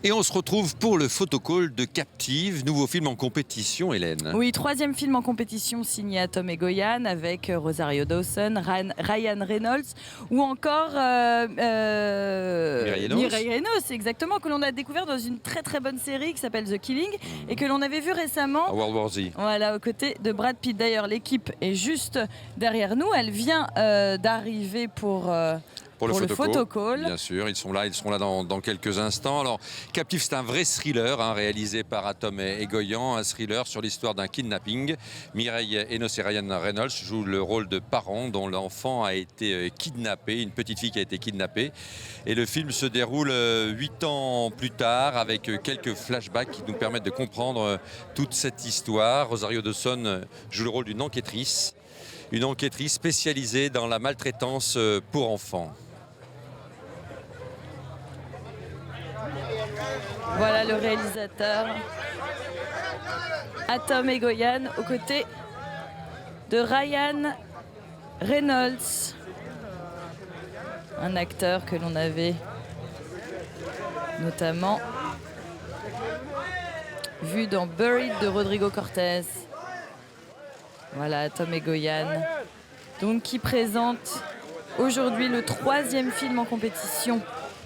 Et on se retrouve pour le photocall de Captive, nouveau film en compétition, Hélène. Oui, troisième film en compétition signé Atom et Goyan avec Rosario Dawson, Ryan Reynolds ou encore Mireille Enos, exactement, que l'on a découvert dans une très très bonne série qui s'appelle The Killing et que l'on avait vu récemment à World War Z. Voilà, aux côtés de Brad Pitt. D'ailleurs, l'équipe est juste derrière nous. Elle vient d'arriver pour le photocall. Bien sûr, ils seront là dans quelques instants. Alors, Captive, c'est un vrai thriller réalisé par Atom et Goyan, un thriller sur l'histoire d'un kidnapping. Mireille Enos et Ryan Reynolds jouent le rôle de parents dont l'enfant a été kidnappé, une petite fille qui a été kidnappée. Et le film se déroule 8 ans plus tard avec quelques flashbacks qui nous permettent de comprendre toute cette histoire. Rosario Dawson joue le rôle d'une enquêtrice. Une enquêtrice spécialisée dans la maltraitance pour enfants. Voilà le réalisateur Atom et Goyan aux côtés de Ryan Reynolds, un acteur que l'on avait notamment vu dans Buried de Rodrigo Cortés. Voilà Atom et Goyan, donc qui présente aujourd'hui le troisième film en compétition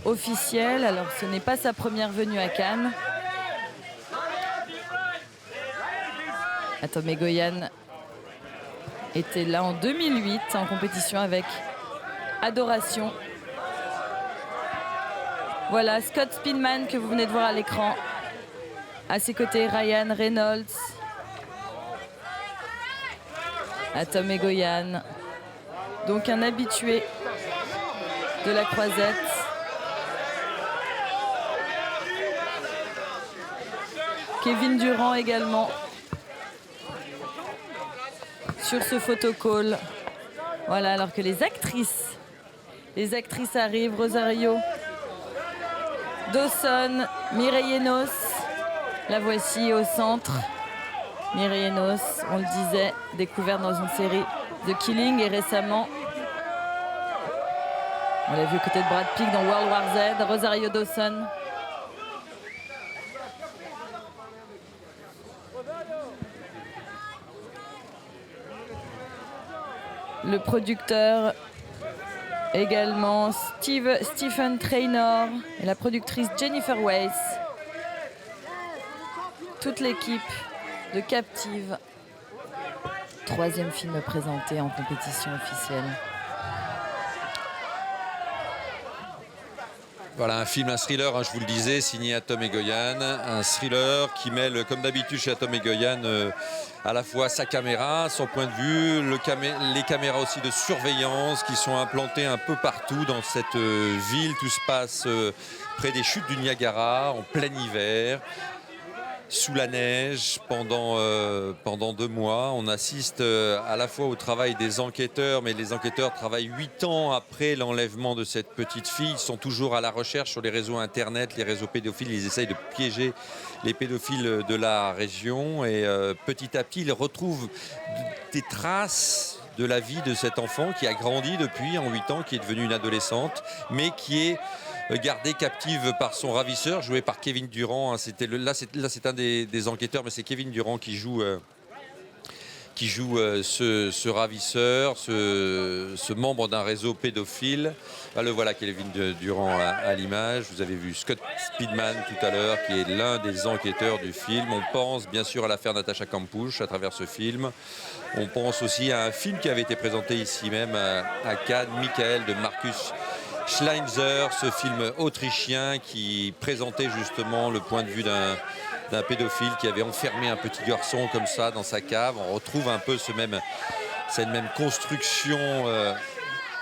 officielle. Alors ce n'est pas sa première venue à Cannes. Atom et Goyan était là en 2008 en compétition avec Adoration. Voilà Scott Speedman que vous venez de voir à l'écran. À ses côtés Ryan Reynolds. Atom et Goyan. Donc un habitué de la Croisette. Kevin Durand également sur ce photocall. Voilà, alors que les actrices arrivent. Rosario Dawson, Mireille Enos, la voici au centre. Mireille Enos, on le disait, découverte dans une série The Killing et récemment, on l'a vu côté de Brad Pitt dans World War Z. Rosario Dawson. Le producteur également, Stephen Traynor et la productrice Jennifer Weiss. Toute l'équipe de Captive. Troisième film présenté en compétition officielle. Voilà, un film, un thriller, je vous le disais, signé Atom et Goyan. Un thriller qui mêle, comme d'habitude chez Atom et Goyan, à la fois sa caméra, son point de vue, les caméras aussi de surveillance qui sont implantées un peu partout dans cette ville. Tout se passe près des chutes du Niagara, en plein hiver, sous la neige, pendant 2 mois. On assiste à la fois au travail des enquêteurs, mais les enquêteurs travaillent 8 ans après l'enlèvement de cette petite fille. Ils sont toujours à la recherche sur les réseaux internet, les réseaux pédophiles. Ils essayent de piéger les pédophiles de la région. Et petit à petit, ils retrouvent des traces de la vie de cet enfant qui a grandi depuis en 8 ans, qui est devenue une adolescente, mais qui est gardée captive par son ravisseur, joué par Kevin Durand. Là, c'est un des enquêteurs, mais c'est Kevin Durand qui joue ce ravisseur, ce membre d'un réseau pédophile. Le voilà, Kevin Durand à l'image. Vous avez vu Scott Speedman tout à l'heure, qui est l'un des enquêteurs du film. On pense bien sûr à l'affaire Natacha Kampusch à travers ce film. On pense aussi à un film qui avait été présenté ici même à Cannes, Michael de Markus Schleinzer, ce film autrichien qui présentait justement le point de vue d'un pédophile qui avait enfermé un petit garçon comme ça dans sa cave. On retrouve un peu cette même construction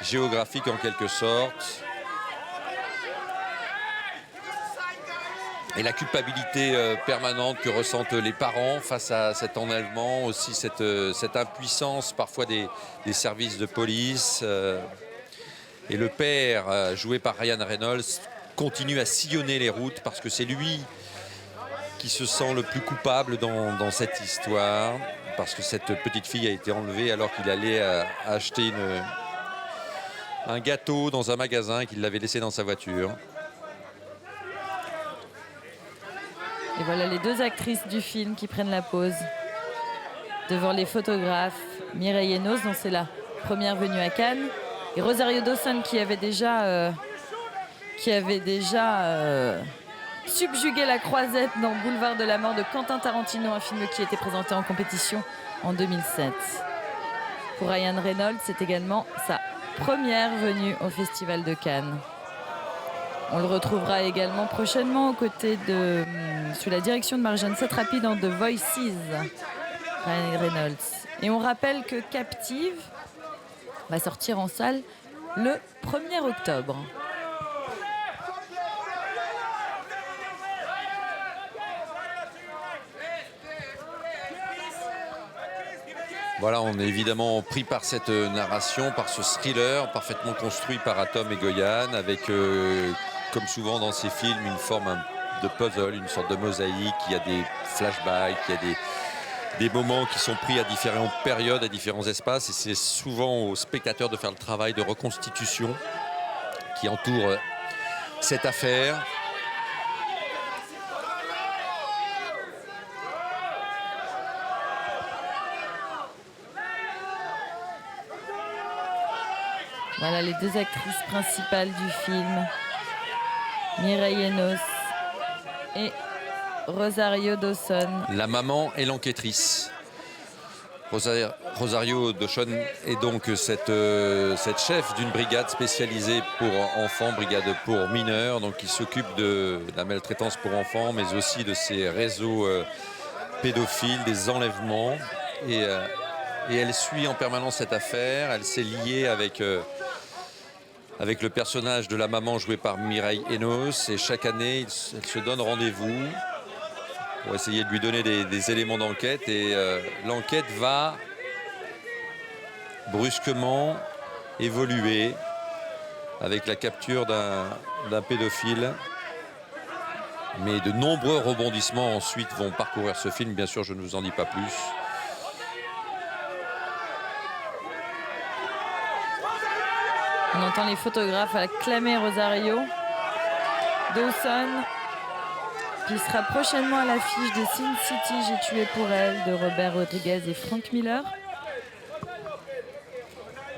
géographique en quelque sorte. Et la culpabilité permanente que ressentent les parents face à cet enlèvement, aussi cette impuissance parfois des services de police. Et le père, joué par Ryan Reynolds, continue à sillonner les routes parce que c'est lui qui se sent le plus coupable dans cette histoire, parce que cette petite fille a été enlevée alors qu'il allait acheter un gâteau dans un magasin qu'il l'avait laissé dans sa voiture. Et voilà les deux actrices du film qui prennent la pose devant les photographes. Mireille Enos, dont c'est la première venue à Cannes, et Rosario Dawson qui avait déjà subjugué la croisette dans Boulevard de la mort de Quentin Tarantino, un film qui était présenté en compétition en 2007. Pour Ryan Reynolds, c'est également sa première venue au Festival de Cannes. On le retrouvera également prochainement aux côtés sous la direction de Marjane Satrapi dans The Voices, Ryan Reynolds. Et on rappelle que Captive va sortir en salle le 1er octobre. Voilà, on est évidemment pris par cette narration, par ce thriller parfaitement construit par Atom Egoyan, avec, comme souvent dans ces films, une forme de puzzle, une sorte de mosaïque. Il y a des flashbacks, il y a des moments qui sont pris à différentes périodes, à différents espaces, et c'est souvent aux spectateurs de faire le travail de reconstitution qui entoure cette affaire. Voilà les deux actrices principales du film, Mireille Enos et Rosario Dawson. La maman et l'enquêtrice. Rosario Dawson est donc cette chef d'une brigade spécialisée pour enfants, brigade pour mineurs, donc qui s'occupe de la maltraitance pour enfants, mais aussi de ces réseaux pédophiles, des enlèvements. Et elle suit en permanence cette affaire. Elle s'est liée avec le personnage de la maman jouée par Mireille Enos. Et chaque année, elle se donne rendez-vous pour essayer de lui donner des éléments d'enquête. Et l'enquête va brusquement évoluer avec la capture d'un pédophile. Mais de nombreux rebondissements ensuite vont parcourir ce film. Bien sûr, je ne vous en dis pas plus. On entend les photographes acclamer Rosario Dawson, qui sera prochainement à l'affiche de Sin City, J'ai tué pour elle, de Robert Rodriguez et Frank Miller,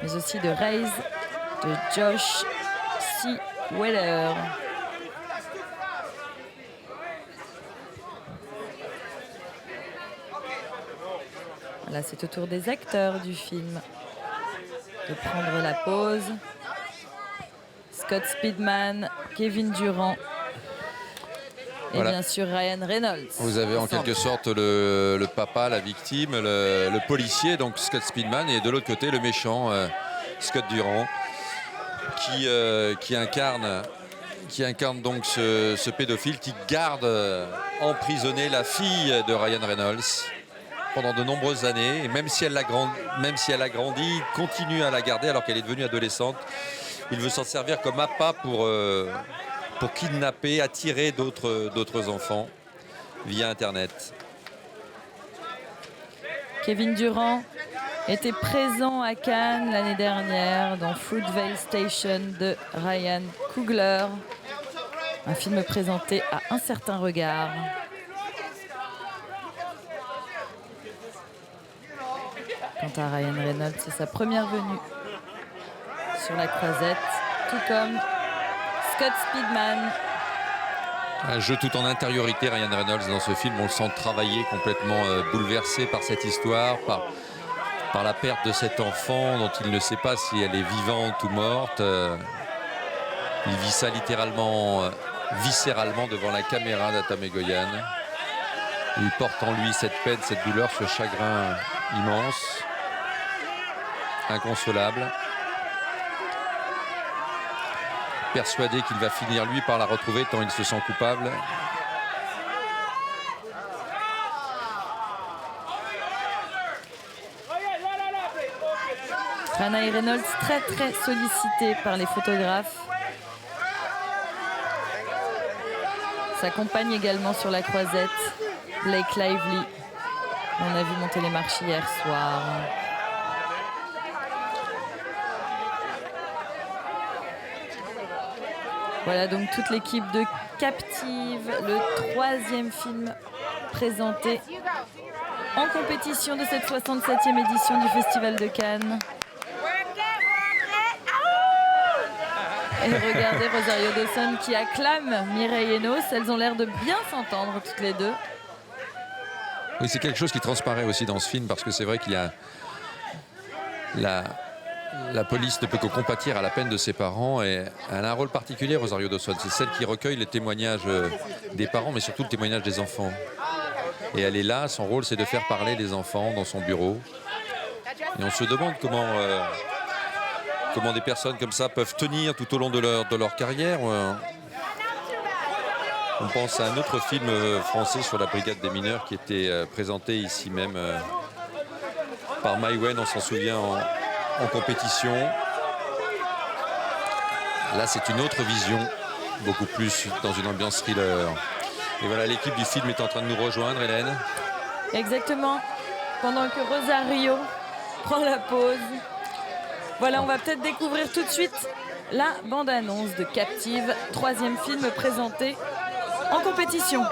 mais aussi de Raise, de Josh C. Weller. Voilà, c'est au tour des acteurs du film de prendre la pause. Scott Speedman, Kevin Durand et voilà, bien sûr Ryan Reynolds. Vous avez en quelque sorte le papa, la victime, le policier, donc Scott Speedman, et de l'autre côté le méchant, Scott Durand, qui incarne donc ce pédophile qui garde emprisonnée la fille de Ryan Reynolds pendant de nombreuses années. Et même si elle a grandi, il continue à la garder alors qu'elle est devenue adolescente. Il veut s'en servir comme appât pour kidnapper, attirer d'autres enfants via Internet. Kevin Durand était présent à Cannes l'année dernière dans Fruitvale Station de Ryan Coogler, un film présenté à Un certain regard. Quant à Ryan Reynolds, c'est sa première venue sur la croisette, tout comme Scott Speedman. Un jeu tout en intériorité, Ryan Reynolds, dans ce film. On le sent travailler, complètement bouleversé par cette histoire, par la perte de cet enfant dont il ne sait pas si elle est vivante ou morte. Il vit ça littéralement, viscéralement devant la caméra d'Atom Egoyan. Il porte en lui cette peine, cette douleur, ce chagrin immense, inconsolable. Persuadé qu'il va finir lui par la retrouver tant il se sent coupable. Ryan Reynolds très sollicité par les photographes. Sa compagne également sur la croisette, Blake Lively. On a vu monter les marches hier soir. Voilà donc toute l'équipe de Captive, le 3e film présenté en compétition de cette 67e édition du Festival de Cannes. Et regardez Rosario Dawson qui acclame Mireille Enos. Elles ont l'air de bien s'entendre toutes les deux. Oui, c'est quelque chose qui transparaît aussi dans ce film, parce que c'est vrai qu'il y a la police ne peut que compatir à la peine de ses parents, et elle a un rôle particulier, Rosario Dawson. C'est celle qui recueille les témoignages des parents, mais surtout le témoignage des enfants. Et elle est là, son rôle c'est de faire parler les enfants dans son bureau. Et on se demande comment des personnes comme ça peuvent tenir tout au long de leur carrière. On pense à un autre film français sur la brigade des mineurs qui était présenté ici même par Maïwen, on s'en souvient, en compétition. Là, c'est une autre vision, beaucoup plus dans une ambiance thriller. Et voilà, l'équipe du film est en train de nous rejoindre, Hélène. Exactement. Pendant que Rosario prend la pause. Voilà, on va peut-être découvrir tout de suite la bande-annonce de Captive, 3e film présenté en compétition.